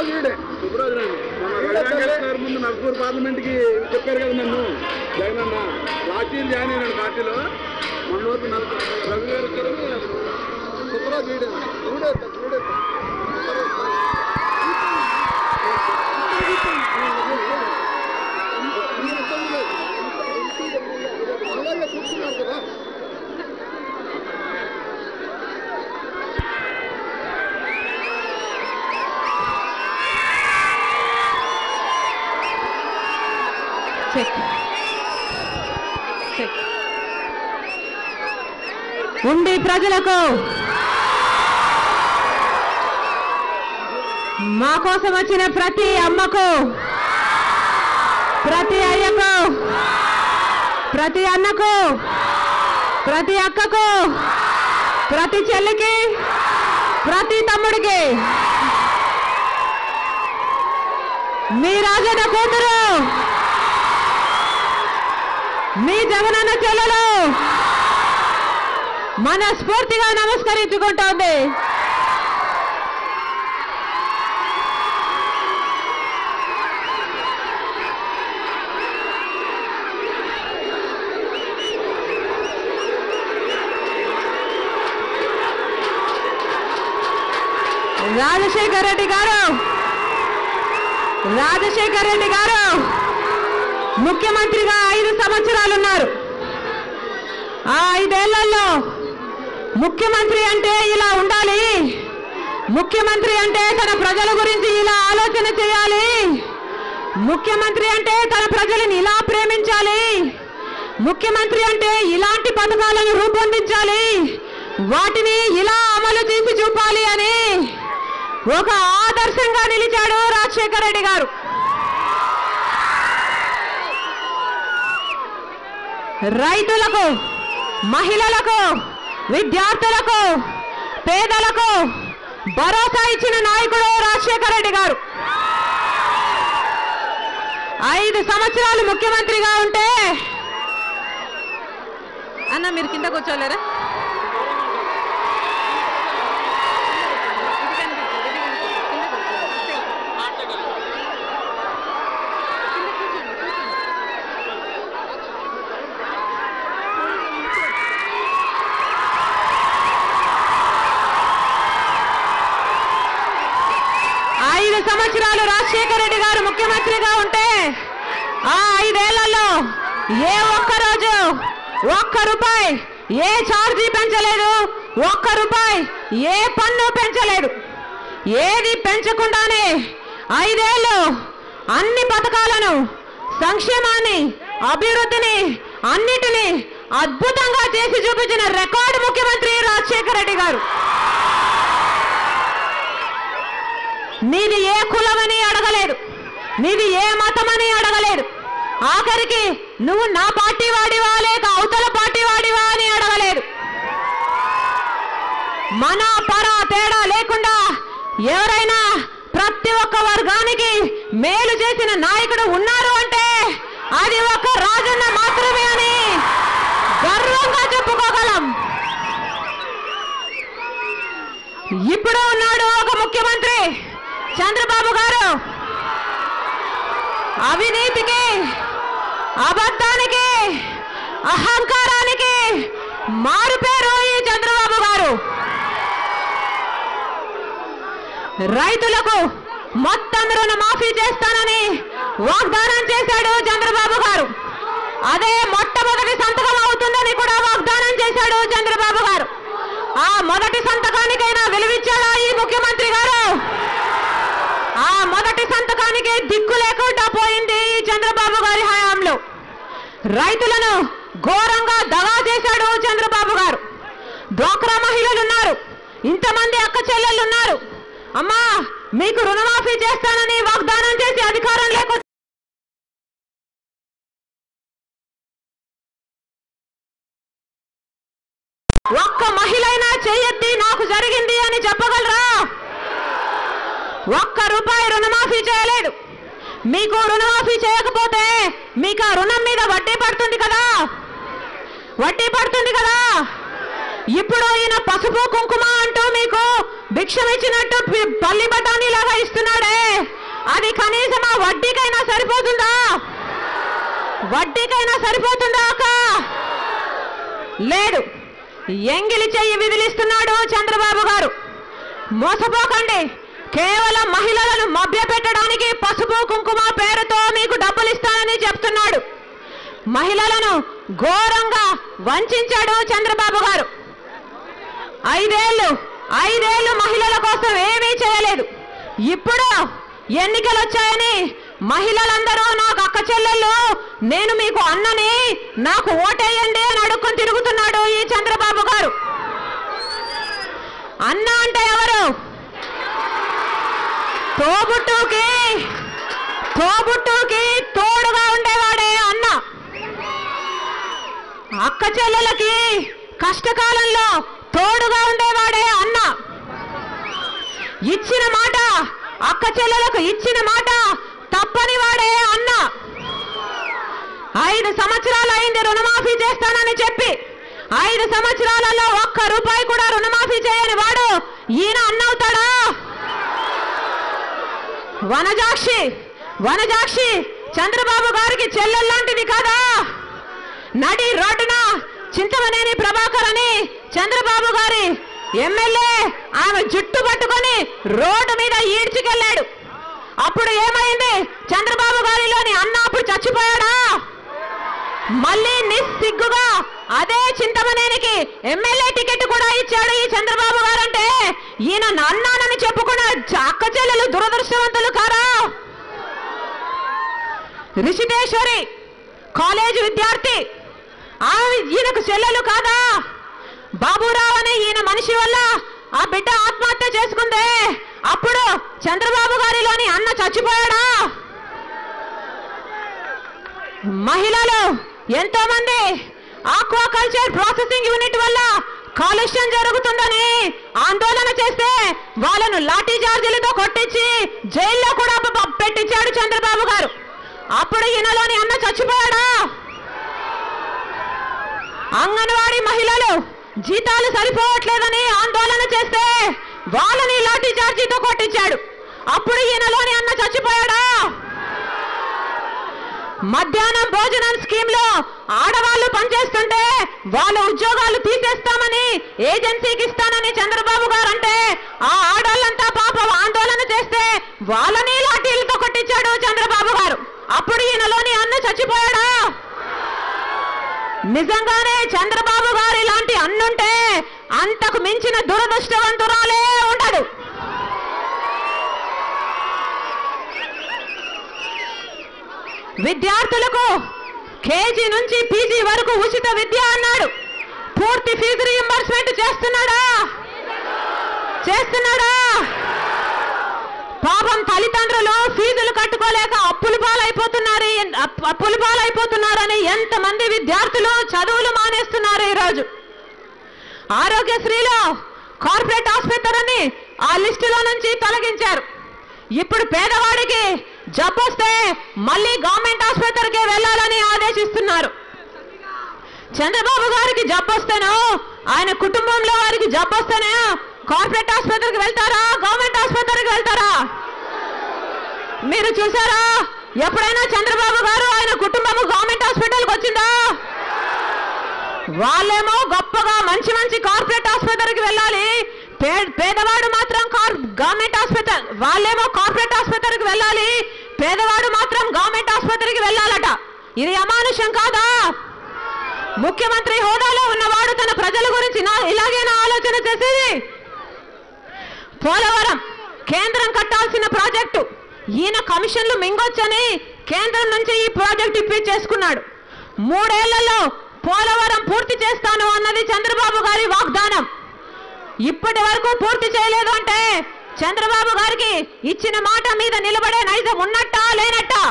వీడే ముందు నర్పూర్ పార్లమెంట్కి చెప్పారు కదా నన్ను జగనన్న పార్టీలు జాయిన్ అయినాడు పార్టీలో మన వరకు రవి గారు సుబ్రాజ్ వీడే కూర్చున్నారు కదా ఉండి ప్రజలకు మా కోసం వచ్చిన ప్రతి అమ్మకు, ప్రతి అయ్యకు, ప్రతి అన్నకు, ప్రతి అక్కకు, ప్రతి చెల్లికి, ప్రతి తమ్ముడికి మీ రాజన్న కూతురు, మీ జగనన్న చెల్లెలు మనస్ఫూర్తిగా నమస్కరించుకుంటోంది. రాజశేఖర్ రెడ్డి గారు ముఖ్యమంత్రిగా 5 సంవత్సరాలు ఉన్నారు. ఆ 5 ఏళ్లలో ముఖ్యమంత్రి అంటే ఇలా ఉండాలి, ముఖ్యమంత్రి అంటే తన ప్రజల గురించి ఇలా ఆలోచన చేయాలి, ముఖ్యమంత్రి అంటే తన ప్రజలను ఇలా ప్రేమించాలి, ముఖ్యమంత్రి అంటే ఇలాంటి పథకాలను రూపొందించాలి, వాటిని ఇలా అమలు చేసి చూపాలి అని ఒక ఆదర్శంగా నిలిచాడు రాజశేఖర్ రెడ్డి గారు. రైతులకు, మహిళలకు, విద్యార్థులకు, పేదలకు భరోసా ఇచ్చిన నాయకుడు రాజశేఖర్ రెడ్డి గారు. 5 సంవత్సరాలు ముఖ్యమంత్రిగా ఉంటే అన్న మీరు కింద కూర్చోలేరా? సంవత్సరాలు రాజశేఖర రెడ్డి గారు ముఖ్యమంత్రిగా ఉంటే ఆ 5 ఏళ్లలో ఏ ఒక్క రోజు ఒక్క రూపాయి ఏ ఛార్జీ పెంచలేదు, ఒక్క రూపాయి ఏ పన్ను పెంచలేదు. ఏది పెంచకుండానే 5 ఏళ్లు అన్ని పథకాలను, సంక్షేమాన్ని, అభివృద్ధిని అన్నిటినీ అద్భుతంగా చేసి చూపించిన రికార్డు ముఖ్యమంత్రి రాజశేఖర రెడ్డి గారు. నీది ఏ కులమని అడగలేదు, నీది ఏ మతమని అడగలేదు, ఆఖరికి నువ్వు నా పార్టీ వాడివా లేక అవతల పార్టీ వాడివా అని అడగలేదు. మన పర తేడా లేకుండా ఎవరైనా ప్రతి ఒక్క వర్గానికి మేలు చేసిన నాయకుడు ఉన్నారు అంటే అది ఒక రాజన్న మాత్రమే అని గర్వంగా చెప్పుకోగలం. ఇప్పుడు ఉన్నాడు ఒక ముఖ్యమంత్రి చంద్రబాబు గారు. అవినీతికి, అబద్ధానికి, అహంకారానికి మారుపేరు ఈ చంద్రబాబు గారు. రైతులకు మొత్తం రుణమాఫీ చేస్తానని వాగ్దానం చేశాడు చంద్రబాబు గారు. అదే మొట్టమొదటి సంతకం అవుతుందని కూడా వాగ్దానం చేశాడు చంద్రబాబు గారు. ఆ మొదటి సంతకానికైనా విలువిచ్చాడా ఈ ముఖ్యమంత్రి గారు? ఆ మొదటి సంతకానికి దిక్కు లేకుండా పోయింది ఈ చంద్రబాబు గారి హయాంలో. రైతులను ఘోరంగా దగా చేశాడు చంద్రబాబు గారు. డ్వాక్రా మహిళలు ఉన్నారు, ఇంతమంది అక్క చెల్లెళ్ళు ఉన్నారు. అమ్మా మీకు రుణమాఫీ చేస్తానని వాగ్దానం చేసి అధికారం లేకుండా ఒక్క మహిళైనా చెయ్యెత్తి నాకు జరిగింది అని చెప్పగలరా? ఒక్క రూపాయి రుణమాఫీ చేయలేడు. మీకు రుణమాఫీ చేయకపోతే మీకు ఆ రుణం మీద వడ్డీ పడుతుంది కదా, వడ్డీ పడుతుంది కదా. ఇప్పుడు ఈయన పసుపు కుంకుమ అంటూ మీకు భిక్షం ఇచ్చినట్టు పల్లి బఠానీలాగా ఇస్తున్నాడే, అది కనీసం ఆ వడ్డీకైనా సరిపోతుందా? వడ్డీకైనా సరిపోతుందా అక్క? లేదు. ఎంగిలి చెయ్యి విదిలిస్తున్నాడు చంద్రబాబు గారు. మోసపోకండి. కేవలం మహిళలను మభ్యపెట్టడానికి పసుపు కుంకుమ పేరుతో మీకు డబ్బులు ఇస్తానని చెప్తున్నాడు. మహిళలను ఘోరంగా వంచాడు చంద్రబాబు గారు. 5 ఏళ్ళు మహిళల కోసం ఏమీ చేయలేదు. ఇప్పుడు ఎన్నికలు వచ్చాయని మహిళలందరూ నాకు అక్క చెల్లెళ్ళు, నేను మీకు అన్నని, నాకు ఓటేయండి అని అడుక్కొని తిరుగుతున్నాడు ఈ చంద్రబాబు గారు. అన్న అంటే ఎవరు? తోబుట్టుకి తోడుగా ఉండేవాడే అన్న. అక్క చెల్లెలకి కష్టకాలంలో తోడుగా ఉండేవాడే అన్న. ఇచ్చిన మాట, అక్క చెల్లెలకు ఇచ్చిన మాట తప్పని వాడే అన్న. 5 సంవత్సరాలు అయింది రుణమాఫీ చేస్తానని చెప్పి 5 సంవత్సరాలలో ఒక్క రూపాయి కూడా రుణమాఫీ చేయని వాడు ఈయన అన్నవుతాడా? వనజాక్షి చంద్రబాబు గారికి చెల్లెల్లాంటిది కదా. నడి రోడ్డున చింతమనేని ప్రభాకర్ అని చంద్రబాబు గారి ఎమ్మెల్యే ఆమె జుట్టు పట్టుకొని రోడ్డు మీద ఈడ్చుకెళ్ళాడు. అప్పుడు ఏమైంది? చంద్రబాబు గారిలోని అన్న అప్పుడు చచ్చిపోయాడా? మళ్ళీ నిస్సిగ్గుగా అదే చింతమనేనికి ఎమ్మెల్యే టికెట్ కూడా ఇచ్చాడు ఈ చంద్రబాబు గారంటే ఈయన అన్నానని చెప్పుకున్న అక్క చెల్లెలు దురదృష్టవంతులు కారా? రిషితేశ్వరి కాలేజీ విద్యార్థి, ఈయనకు చెల్లెలు కాదా? బాబురావు అనే ఈయన మనిషి వల్ల ఆ బిడ్డ ఆత్మహత్య చేసుకుందే, అప్పుడు చంద్రబాబు గారిలోని అన్న చచ్చిపోయాడా? మహిళలు ఎంతో మంది ఆక్వాకల్చర్ ప్రాసెసింగ్ యూనిట్ వల్ల కాలుష్యం జరుగుతుందని ఆందోళన చేస్తే వాళ్ళను లాఠీ చార్జీలతో కొట్టించి జైల్లో కూడా పెట్టించాడు చంద్రబాబు గారు. అప్పుడు ఈయనలోని అన్న చచ్చిపోయాడా? అంగన్వాడీ మహిళలు జీతాలు సరిపోవట్లేదని ఆందోళన చేస్తే వాళ్ళని లాఠీ చార్జీతో కొట్టించాడు. అప్పుడు ఈయనలోని అన్న చచ్చిపోయాడా? మధ్యాహ్నం భోజనం స్కీమ్ లో ఆడవాళ్లు పనిచేస్తుంటే వాళ్ళ ఉద్యోగాలు తీసేస్తామని ఏజెన్సీకి ఇస్తానని చంద్రబాబు గారు అంటే ఆ ఆడవాళ్ళంతా పాపం ఆందోళన చేస్తే వాళ్ళని లాఠీలతో కొట్టించాడు చంద్రబాబు గారు. అప్పుడు ఈయనలోని అన్న చచ్చిపోయాడా? నిజంగానే చంద్రబాబు గారి లాంటి అన్నుంటే అంతకు మించిన దురదృష్టవంతురాలే ఉండదు. విద్యార్థులకు కేజీ నుంచి పీజీ వరకు ఉచిత విద్య అన్నాడు. పూర్తి ఫీజు రీయింబర్స్మెంట్ చేస్తున్నాడా? పాపం తల్లిదండ్రులు ఫీజులు కట్టుకోలేక అప్పుల పాలైపోతున్నారని ఎంతమంది విద్యార్థులు చదువులు మానేస్తున్నారు ఈరోజు. ఆరోగ్యశ్రీలో కార్పొరేట్ ఆసుపత్రిని ఆ లిస్టులో నుంచి తొలగించారు. ఇప్పుడు పేదవాడికి జబ్బు వస్తే మళ్ళీ గవర్నమెంట్ ఆసుపత్రికి వెళ్ళాలని ఆదేశిస్తున్నారు. చంద్రబాబు గారికి జబ్బు వస్తేనో ఆయన కుటుంబంలో వారికి జబ్బు వస్తేనే కార్పొరేట్ ఆసుపత్రికి వెళ్తారా, గవర్నమెంట్ ఆసుపత్రికి వెళ్తారా? మీరు చూసారా ఎప్పుడైనా చంద్రబాబు గారు ఆయన కుటుంబము గవర్నమెంట్ హాస్పిటల్కి వచ్చిందా? వాళ్ళేమో గొప్పగా మంచి కార్పొరేట్ ఆసుపత్రికి వెళ్ళాలి, పేదవాడు మాత్రం గవర్నమెంట్ ఆసుపత్రి, వాళ్ళేమో కార్పొరేట్ ఆసుపత్రికి వెళ్ళాలి, పేదవాడు మాత్రం గవర్నమెంట్ ఆసుపత్రికి వెళ్ళాలట. ఇది అమానుషం కాదా? ముఖ్యమంత్రి హోదాలో ఉన్నవాడు తన ప్రజల గురించి ఇలాగేనా ఆలోచన చేసేది? పోలవరం కేంద్రం కట్టాల్సిన ప్రాజెక్టు ఈయన కమిషన్లు మింగొచ్చని కేంద్రం నుంచి ఈ ప్రాజెక్టు ఇప్పించేసుకున్నాడు. 3 ఏళ్లలో పోలవరం పూర్తి చేస్తాను అన్నది చంద్రబాబు గారి వాగ్దానం. ఇప్పటి వరకు పూర్తి చేయలేదు అంటే చంద్రబాబు గారికి ఇచ్చిన మాట మీద నిలబడే నైజం ఉన్నట్టా లేనట్టా?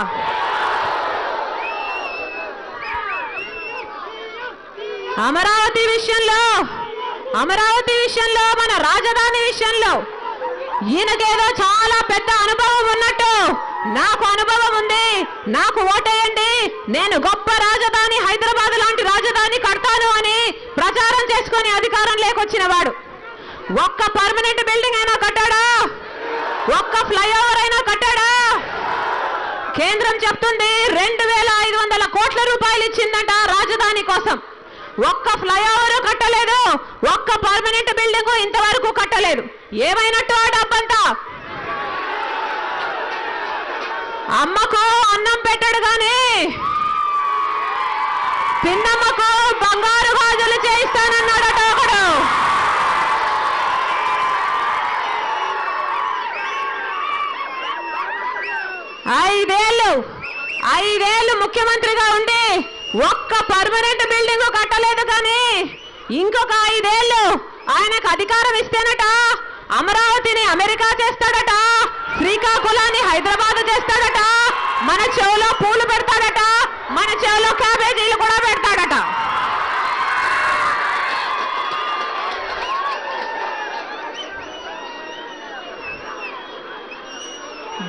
అమరావతి విషయంలో మన రాజధాని విషయంలో ఈయనకేదో చాలా పెద్ద అనుభవం ఉన్నట్టు, నాకు అనుభవం ఉంది, నాకు ఓటేయండి, నేను గొప్ప రాజధాని హైదరాబాద్ లాంటి రాజధాని కడతాను అని ప్రచారం చేసుకొని అధికారం లేకొచ్చిన వాడు. ఒక్క పర్మనెంట్ బిల్డింగ్ అయినా కట్టాడా? ఒక్క ఫ్లైఓవర్ అయినా కట్టాడా? కేంద్రం చెప్తుంది 2500 కోట్ల రూపాయలు ఇచ్చిందంట రాజధాని కోసం. ఒక్క ఫ్లైఓవర్ కట్టలేదు, ఒక్క పర్మనెంట్ బిల్డింగ్ ఇంతవరకు కట్టలేదు. ఏమైనట్టు ఆ డబ్బంతా? అమ్మకు అన్నం పెట్టాడు గాని పిన్నమ్మకు బంగారు గాజులు చేయిస్తానన్నాడట ఒకడు. ఐదేళ్లు ముఖ్యమంత్రిగా ఉండి ఒక్క పర్మనెంట్ బిల్డింగ్ కట్టలేదు కానీ ఇంకొక 5 ఏళ్ళు ఆయనకు అధికారం ఇస్తేనట అమరావతిని అమెరికా చేస్తాడట, శ్రీకాకుళాన్ని హైదరాబాద్ చేస్తాడట, మన చెవులో పూలు పెడతాడట, మన చెవులో క్యాబేజీలు కూడా పెడతాడట.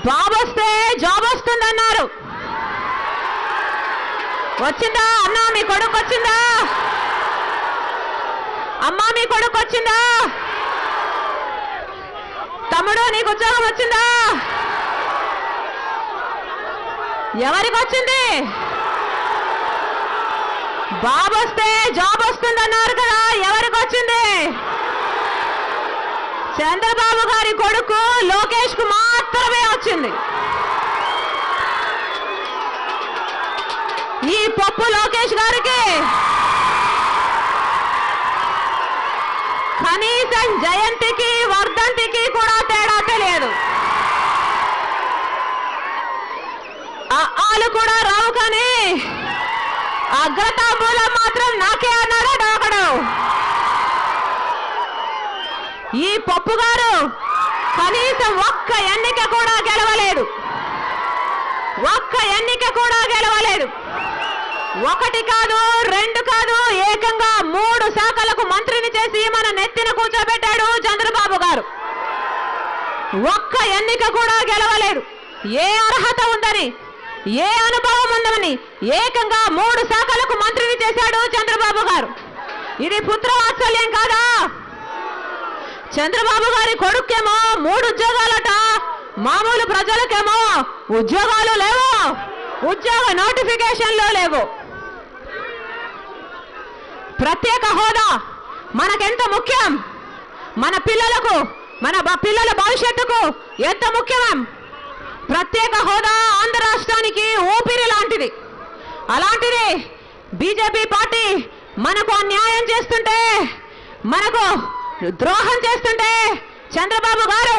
బాబు వస్తే జాబ్ వస్తుందన్నారు. వచ్చిందా అన్నా? మీ కొడుకు వచ్చిందా? అమ్మా మీ కొడుకు వచ్చిందా? తమ్ముడు నీకు ఉద్యోగం వచ్చిందా? ఎవరికి వచ్చింది? బాబు వస్తే జాబ్ వస్తుందన్నారు కదా, ఎవరికి వచ్చింది? చంద్రబాబు గారి కొడుకు లోకేష్ కు మాత్రమే వచ్చింది. ఈ పప్పు లోకేష్ గారికి కనీసం జయంతికి వర్ధంతికి కూడా తేడా తెలియదు. ఆలు కూడా రావు కానీ అగ్రతాంబూలం మాత్రం నాకే అన్నాడు ఒకడు. ఈ పప్పు గారు కనీసం ఒక్క ఎన్నిక కూడా గెలవలేదు. ఒక్క ఎన్నిక కూడా గెలవలేదు. 1 కాదు 2 కాదు ఏకంగా 3 శాఖలకు మంత్రిని చేసి మన నెత్తిన కూర్చోబెట్టాడు చంద్రబాబు గారు. ఒక్క ఎన్నిక కూడా గెలవలేదు. ఏ అర్హత ఉందని, ఏ అనుభవం ఉందని ఏకంగా 3 శాఖలకు మంత్రిని చేశాడు చంద్రబాబు గారు. ఇది పుత్రవాత్సల్యం కాదా? చంద్రబాబు గారి కొడుకేమో 3 ఉద్యోగాలట, మామూలు ప్రజలకేమో ఉద్యోగాలు లేవు, ఉద్యోగ నోటిఫికేషన్లు లేవు. ప్రత్యేక హోదా మనకెంత ముఖ్యం, మన పిల్లలకు, మన పిల్లల భవిష్యత్తుకు ఎంత ముఖ్యం. ప్రత్యేక హోదా ఆంధ్ర రాష్ట్రానికి ఊపిరి లాంటిది. అలాంటిది బీజేపీ పార్టీ మనకు అన్యాయం చేస్తుంటే, మనకు ద్రోహం చేస్తుంటే చంద్రబాబు గారు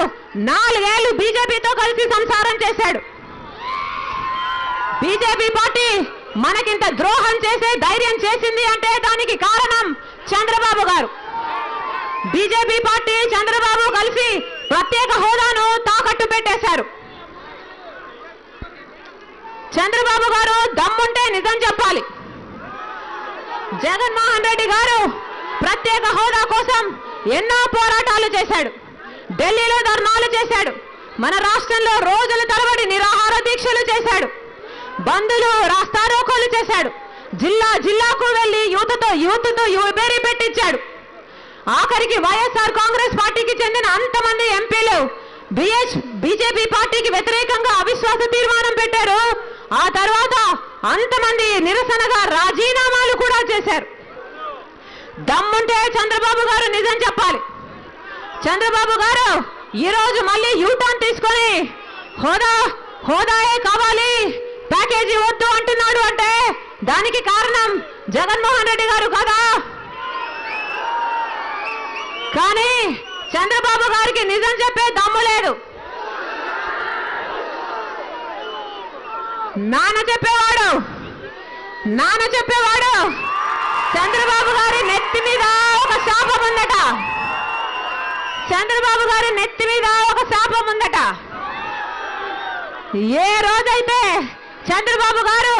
4 ఏళ్లు బీజేపీతో కలిసి సంసారం చేశాడు. బీజేపీ పార్టీ మనకింత ద్రోహం చేసే ధైర్యం చేసింది అంటే దానికి కారణం చంద్రబాబు గారు. బీజేపీ పార్టీ చంద్రబాబు కలిసి ప్రత్యేక హోదాను తాకట్టు పెట్టేశారు. చంద్రబాబు గారు దమ్ముంటే నిజం చెప్పాలి. జగన్మోహన్ రెడ్డి గారు ప్రత్యేక హోదా కోసం ఎన్నో పోరాటాలు చేశాడు. ఢిల్లీలో ధర్నాలు చేశాడు. మన రాష్ట్రంలో రోజుల తరబడి నిరాహార దీక్షలు చేశాడు. బంధులు రాస్తారోకోలు చేశాడు. జిల్లాకు వెళ్లి యూత్తో యూబేరీ పెట్టించాడు. ఆఖరికి వైఎస్ఆర్ కాంగ్రెస్ పార్టీకి చెందిన అంతమంది ఎంపీలు బీజేపీ పార్టీకి వ్యతిరేకంగా అవిశ్వాస తీర్మానం పెట్టారు. ఆ తర్వాత అంతమంది నిరసనగా రాజీనామాలు కూడా చేశారు. దమ్ముంటే చంద్రబాబు గారు నిజం చెప్పాలి. చంద్రబాబు గారు ఈరోజు మళ్ళీ యూటర్న్ తీసుకొని హోదాయే కావాలి, ప్యాకేజీ వద్దు అంటున్నాడు అంటే దానికి కారణం జగన్మోహన్ రెడ్డి గారు కదా. కానీ చంద్రబాబు గారికి నిజం చెప్పే దమ్ము లేదు. నాన్న చెప్పేవాడు చంద్రబాబు గారి నెత్తి మీద ఒక శాపం ఉందట. చంద్రబాబు గారి నెత్తి మీద ఒక శాపం ఉందట. ఏ రోజైతే చంద్రబాబు గారు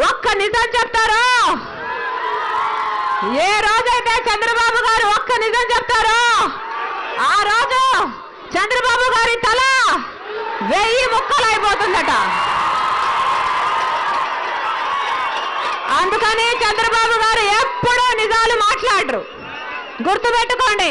ఒక్క నిజం చెప్తారో, ఏ రోజైతే చంద్రబాబు గారు ఒక్క నిజం చెప్తారో ఆ రోజు చంద్రబాబు గారి తల 1000 ముక్కలైపోతుందట. అందుకని చంద్రబాబు గారు ఎప్పుడూ నిజాలు మాట్లాడరు. గుర్తుపెట్టుకోండి.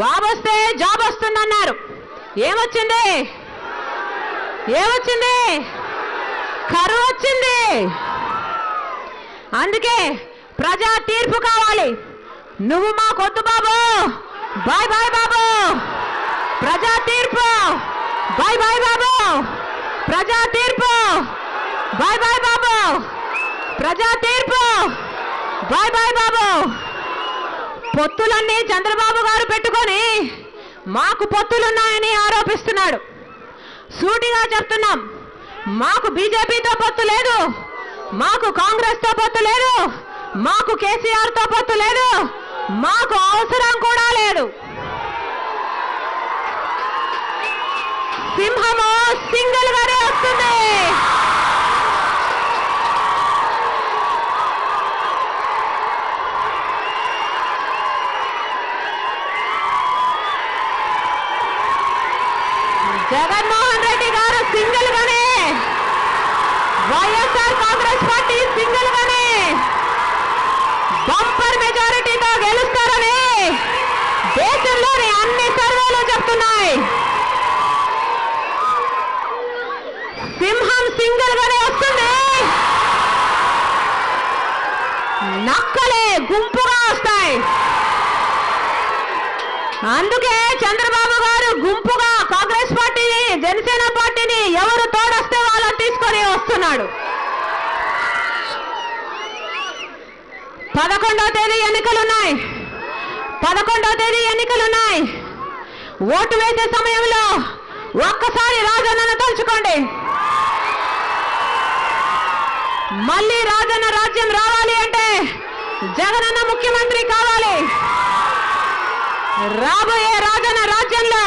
బాబు వస్తే జాబ్ వస్తుందన్నారు. ఏమొచ్చింది? ఏమొచ్చింది? కరువు వచ్చింది. అందుకే ప్రజా తీర్పు కావాలి. నువ్వు మాకొద్దు బాబు, బాయ్ బాయ్ బాబు. ప్రజా తీర్పు, బాయ్ బాయ్ బాబు. ప్రజా తీర్పు, బాయ్ బాయ్ బాబు. ప్రజా తీర్పు, బాయ్ బాయ్ బాబు. పొత్తులన్నీ చంద్రబాబు గారు పెట్టుకొని మాకు పొత్తులున్నాయని ఆరోపిస్తున్నాడు. సూటిగా చెప్తున్నాం, మాకు బీజేపీతో పొత్తు లేదు, మాకు కాంగ్రెస్ తో పొత్తు లేదు, మాకు కేసీఆర్ తో పొత్తు లేదు, మాకు అవసరం కూడా లేదు. సింహము సింగిల్ గానే వస్తుంది. జగన్మోహన్ రెడ్డి గారు సింగిల్ గానే, వైఎస్ఆర్ కాంగ్రెస్ పార్టీ సింగిల్ గానే బంపర్ మెజారిటీతో గెలుస్తారని దేశంలోని అన్ని సర్వేలు చెప్తున్నాయి. సింహం సింగిల్ గానే వస్తుంది. నక్కలే గుంపుగా వస్తాయి. అందుకే చంద్రబాబు గారు గుంపుగా కాంగ్రెస్ పార్టీని, జనసేన పార్టీని ఎవరు తోడొస్తే వాళ్ళని తీసుకొని వస్తున్నాడు. 11వ తేదీ ఎన్నికలున్నాయి. 11వ తేదీ ఎన్నికలున్నాయి. ఓటు వేసే సమయంలో ఒక్కసారి రాజన్నను తలుచుకోండి. మళ్ళీ రాజన్న రాజ్యం రావాలి అంటే జగనన్న ముఖ్యమంత్రి కావాలి. రాబోయే రాజన్న రాజ్యంలో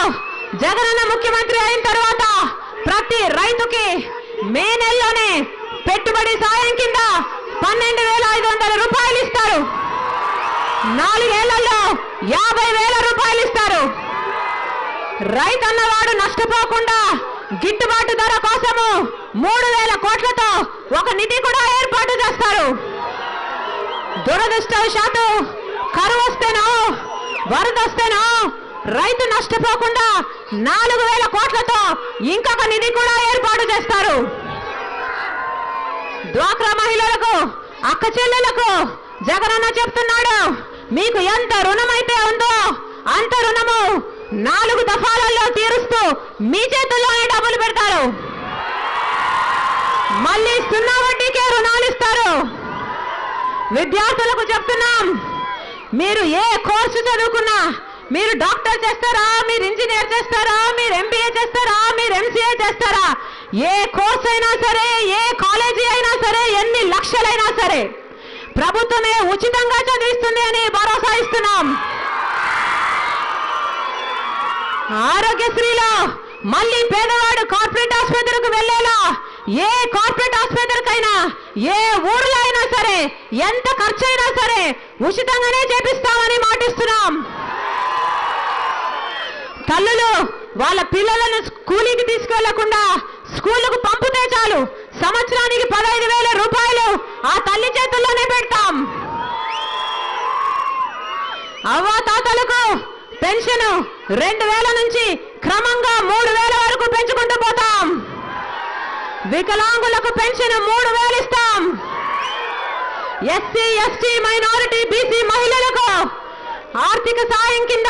జగనన్న ముఖ్యమంత్రి అయిన తర్వాత ప్రతి రైతుకి మే నెలలోనే పెట్టుబడి సాయం కింద 12,500 రూపాయలు ఇస్తారు. 4 ఏళ్లలో 50,000 రూపాయలు ఇస్తారు. రైతు అన్నవాడు నష్టపోకుండా గిట్టుబాటు ధర కోసము 3,000 కోట్లతో ఒక నిధి కూడా ఏర్పాటు చేస్తారు. దురదృష్టవశాత్తు కరువు వస్తేనో వరద వస్తేనో రైతు నష్టపోకుండా 4,000 కోట్లతో ఇంకొక నిధి కూడా ఏర్పాటు చేస్తారు. డ్వాక్రా మహిళలకు, అక్క చెల్లెలకు జగనన్న చెప్తున్నాడు, మీకు ఎంత రుణమైతే ఉందో అంత రుణము 4 దఫాలలో తీరుస్తూ మీ చేతుల్లోనే డబ్బులు పెడతారు. మళ్ళీ 0 వడ్డీకే రుణాలు ఇస్తారు. విద్యార్థులకు చెప్తున్నాం, మీరు ఏ కోర్సు చదువుకున్నా, మీరు డాక్టర్ చేస్తారా, మీరు ఇంజనీర్ చేస్తారా, మీరు ఎంబీఏ చేస్తారా, మీరు ఎంసీఏ చేస్తారా, ఏ కోర్సు అయినా సరే, ఏ కాలేజీ అయినా సరే, ఎన్ని లక్షలైనా సరే ప్రభుత్వమే ఉచితంగా చదివిస్తుంది అని భరోసా ఇస్తున్నాం. ఆరోగ్యశ్రీలో మళ్ళీ పేదవాడు కార్పొరేట్ ఆసుపత్రికి వెళ్ళేలా ఏ కార్పొరేట్ ఆసుపత్రికైనా, ఏ ఊర్లో అయినా సరే, ఎంత ఖర్చు అయినా సరే ఉచితంగానే చేపిస్తామని మాటిస్తున్నాం. తల్లులు వాళ్ళ పిల్లలను స్కూలుకి తీసుకెళ్లకుండా స్కూలుకు పంపితే చాలు, సంవత్సరానికి 15,000 రూపాయలు ఆ తల్లి చేతుల్లోనే పెడతాం. అవ్వా తాతలకు పెన్షన్ 2,000 నుంచి క్రమంగా 3,000 వరకు పెంచుకుంటూ పోతాం. వికలాంగులకు పెన్షన్ 3,000 ఇస్తాం. ఎస్సీ, ఎస్టీ, మైనారిటీ, బీసీ మహిళలకు ఆర్థిక సాయం కింద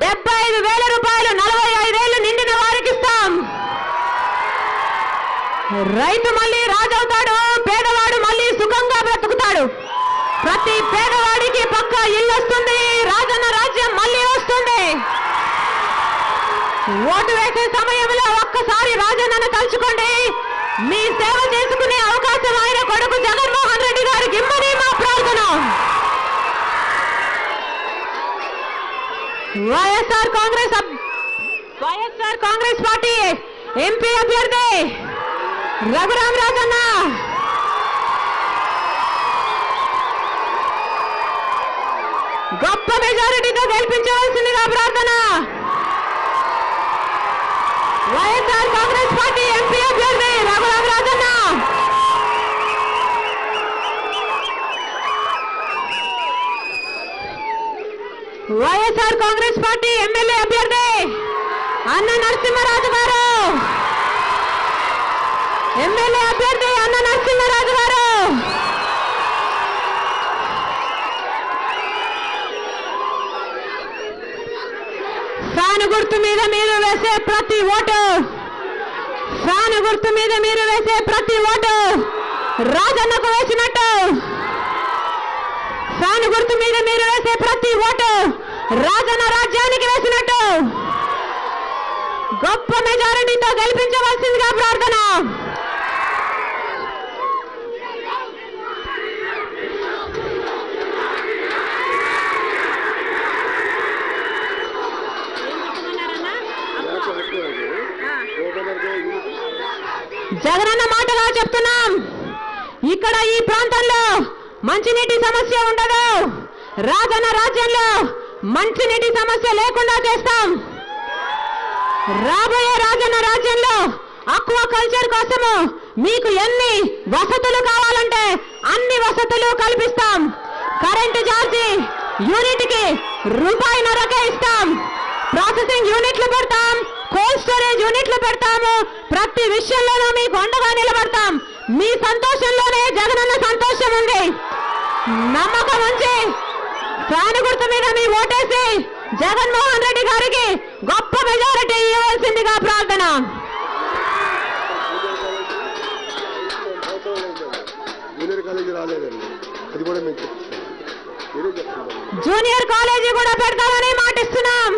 75,000 రూపాయలు 45 ఏళ్లు నిండిన వారికి ఇస్తాం. రైతు మళ్ళీ రాజవుతాడు, పేదవాడు మళ్ళీ సుఖంగా బ్రతుకుతాడు. ప్రతి పేదవాడికి పక్క ఇల్లు వస్తుంది, రాజన్న రాజ్యం మళ్ళీ వస్తుంది. ఓటు వేసే సమయంలో ఒక్కసారి రాజన్నను తలుచుకోండి. మీ సేవ చేసుకునే అవకాశం ఆయన కొడుకు జగన్మోహన్ రెడ్డి గారికి ఇమ్మని మా ప్రార్థన. వైఎస్ఆర్ కాంగ్రెస్ పార్టీ ఎంపీ అభ్యర్థి రఘురామ్ రాజన్న గొప్ప మెజారిటీతో గెలిపించవలసిందిగా ప్రార్థన. వైఎస్ఆర్ కాంగ్రెస్ పార్టీ ఎంపీ అభ్యర్థి రఘురామ్ రాజన్న. వైఎస్ఆర్ కాంగ్రెస్ పార్టీ ఎమ్మెల్యే అభ్యర్థి అన్న నరసింహరాజు గారు, ఎమ్మెల్యే అభ్యర్థి అన్న నరసింహరాజు గారు. ఫ్యాన్ గుర్తు మీద మీరు వేసే ప్రతి ఓటు, ఫ్యాన్ గుర్తు మీద మీరు వేసే ప్రతి ఓటు రాజన్నకు వేసినట్టు. ఫ్యాన్ గుర్తు మీద మీరు వేసే ప్రతి ఓటు రాజన్న రాజ్యానికి వేసినట్టు. గొప్ప మెజారిటీతో గెలిపించవలసిందిగా ప్రార్థన. జగనన్న మాటగా చెప్తున్నాం, ఇక్కడ ఈ ప్రాంతంలో మంచినీటి సమస్య ఉండదు. రాజన్న రాజ్యంలో మంచినీటి సమస్య లేకుండా చేస్తాం. రాబోయే రాజన్న రాజ్యంలో ఆక్వా కల్చర్ కోసము మీకు ఎన్ని వసతులు కావాలంటే అన్ని వసతులు కల్పిస్తాం. కరెంటు ఛార్జీ యూనిట్కి ₹1.5 ఇస్తాం. ప్రాసెసింగ్ యూనిట్లు పెడతాం, కోల్డ్ స్టోరేజ్ యూనిట్లు పెడతాము. ప్రతి విషయంలోనూ మీకు అండగా నిలబడతాం. మీ సంతోషంలోనే జగనన్న సంతోషం ఉంది. నమ్మకం ఉంచి ఫ్యాన్ గుర్తు మీద మీ ఓటేసి జగన్మోహన్ రెడ్డి గారికి గొప్ప మెజారిటీ ఇవ్వాల్సిందిగా ప్రార్థన. జూనియర్ కాలేజీ కూడా పెడతామని మాటిస్తున్నాం.